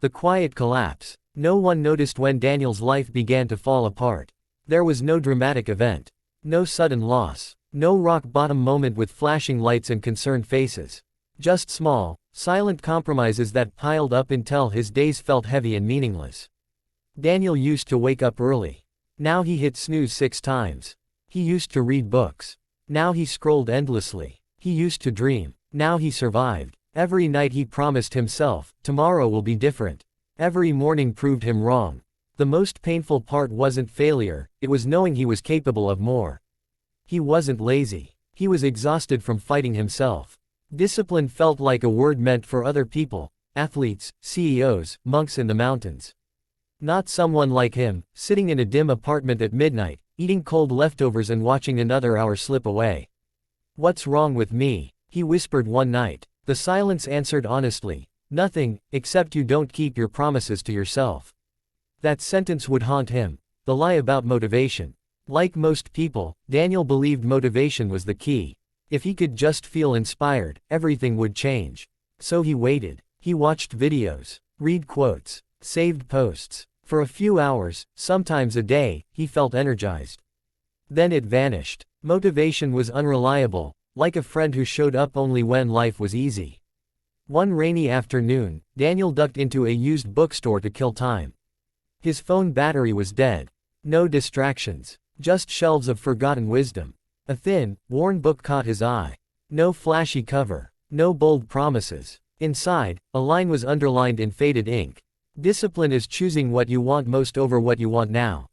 The quiet collapse. No one noticed when Daniel's life began to fall apart. There was no dramatic event. No sudden loss. No rock-bottom moment with flashing lights and concerned faces. Just small, silent compromises that piled up until his days felt heavy and meaningless. Daniel used to wake up early. Now he hit snooze 6 times. He used to read books. Now he scrolled endlessly. He used to dream. Now he survived. Every night he promised himself, tomorrow will be different. Every morning proved him wrong. The most painful part wasn't failure, it was knowing he was capable of more. He wasn't lazy. He was exhausted from fighting himself. Discipline felt like a word meant for other people, athletes, CEOs, monks in the mountains. Not someone like him, sitting in a dim apartment at midnight, eating cold leftovers and watching another hour slip away. "What's wrong with me?" he whispered one night. The silence answered honestly, "Nothing, except you don't keep your promises to yourself." That sentence would haunt him. The lie about motivation. Like most people, Daniel believed motivation was the key. If he could just feel inspired, everything would change. So he waited. He watched videos, read quotes, saved posts. For a few hours, sometimes a day, he felt energized. Then it vanished. Motivation was unreliable, like a friend who showed up only when life was easy. One rainy afternoon, Daniel ducked into a used bookstore to kill time. His phone battery was dead. No distractions. Just shelves of forgotten wisdom. A thin, worn book caught his eye. No flashy cover. No bold promises. Inside, a line was underlined in faded ink. "Discipline is choosing what you want most over what you want now."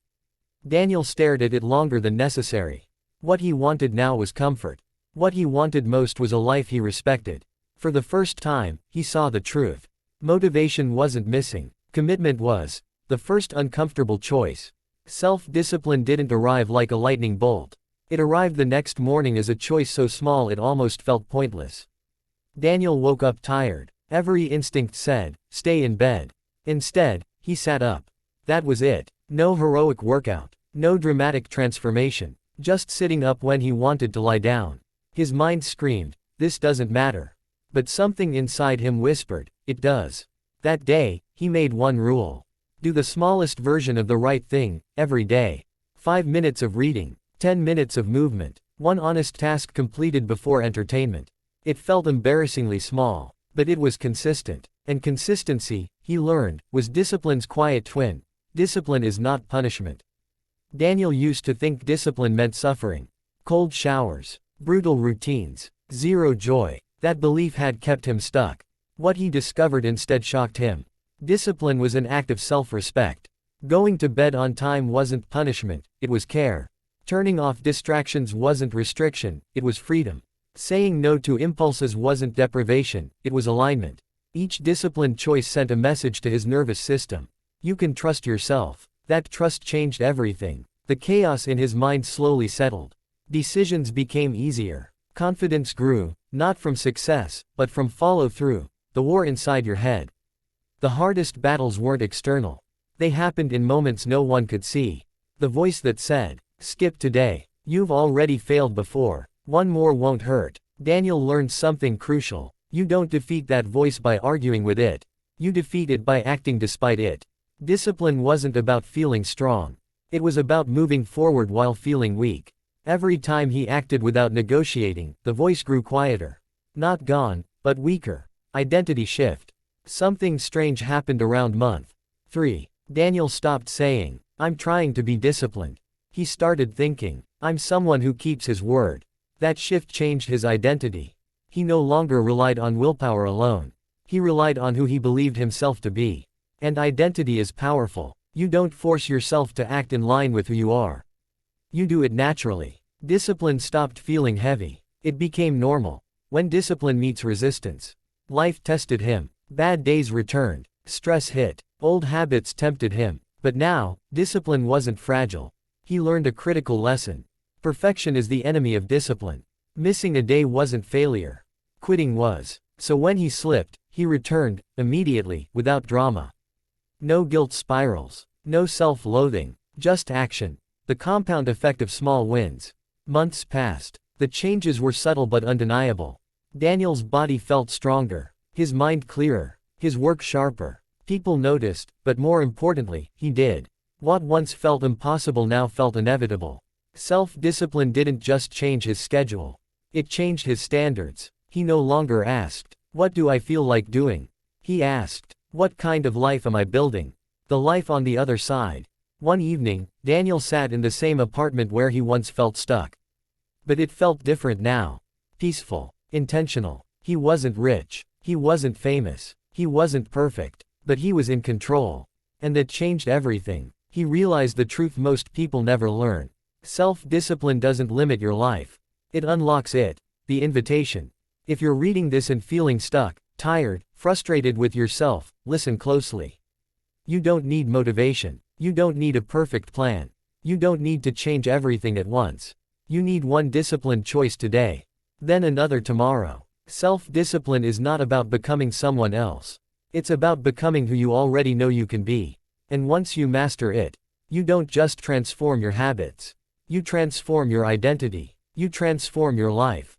Daniel stared at it longer than necessary. What he wanted now was comfort. What he wanted most was a life he respected. For the first time, he saw the truth. Motivation wasn't missing. Commitment was. The first uncomfortable choice. Self-discipline didn't arrive like a lightning bolt. It arrived the next morning as a choice so small it almost felt pointless. Daniel woke up tired. Every instinct said, stay in bed. Instead, he sat up. That was it. No heroic workout. No dramatic transformation. Just sitting up when he wanted to lie down. His mind screamed, this doesn't matter. But something inside him whispered, it does. That day, he made one rule. Do the smallest version of the right thing, every day. 5 minutes of reading, 10 minutes of movement, one honest task completed before entertainment. It felt embarrassingly small, but it was consistent. And consistency, he learned, was discipline's quiet twin. Discipline is not punishment. Daniel used to think discipline meant suffering. Cold showers, brutal routines, zero joy. That belief had kept him stuck. What he discovered instead shocked him. Discipline was an act of self-respect. Going to bed on time wasn't punishment, it was care. Turning off distractions wasn't restriction, it was freedom. Saying no to impulses wasn't deprivation, it was alignment. Each disciplined choice sent a message to his nervous system. You can trust yourself. That trust changed everything. The chaos in his mind slowly settled. Decisions became easier. Confidence grew, not from success, but from follow-through, the war inside your head. The hardest battles weren't external. They happened in moments no one could see. The voice that said, skip today. You've already failed before. One more won't hurt. Daniel learned something crucial. You don't defeat that voice by arguing with it. You defeat it by acting despite it. Discipline wasn't about feeling strong. It was about moving forward while feeling weak. Every time he acted without negotiating, the voice grew quieter. Not gone, but weaker. Identity shift. Something strange happened around month 3. Daniel stopped saying, I'm trying to be disciplined. He started thinking, I'm someone who keeps his word. That shift changed his identity. He no longer relied on willpower alone. He relied on who he believed himself to be. And identity is powerful. You don't force yourself to act in line with who you are. You do it naturally. Discipline stopped feeling heavy. It became normal. When discipline meets resistance. Life tested him. Bad days returned. Stress hit. Old habits tempted him. But now, discipline wasn't fragile. He learned a critical lesson. Perfection is the enemy of discipline. Missing a day wasn't failure. Quitting was. So when he slipped, he returned, immediately, without drama. No guilt spirals. No self-loathing. Just action. The compound effect of small wins. Months passed. The changes were subtle but undeniable. Daniel's body felt stronger. His mind clearer. His work sharper. People noticed, but more importantly, he did. What once felt impossible now felt inevitable. Self-discipline didn't just change his schedule. It changed his standards. He no longer asked, "What do I feel like doing?" He asked, "What kind of life am I building?" The life on the other side. One evening, Daniel sat in the same apartment where he once felt stuck. But it felt different now. Peaceful. Intentional. He wasn't rich. He wasn't famous. He wasn't perfect. But he was in control. And that changed everything. He realized the truth most people never learn. Self-discipline doesn't limit your life. It unlocks it. The invitation. If you're reading this and feeling stuck, tired, frustrated with yourself, listen closely. You don't need motivation. You don't need a perfect plan. You don't need to change everything at once. You need one disciplined choice today. Then another tomorrow. Self-discipline is not about becoming someone else. It's about becoming who you already know you can be. And once you master it, you don't just transform your habits. You transform your identity. You transform your life.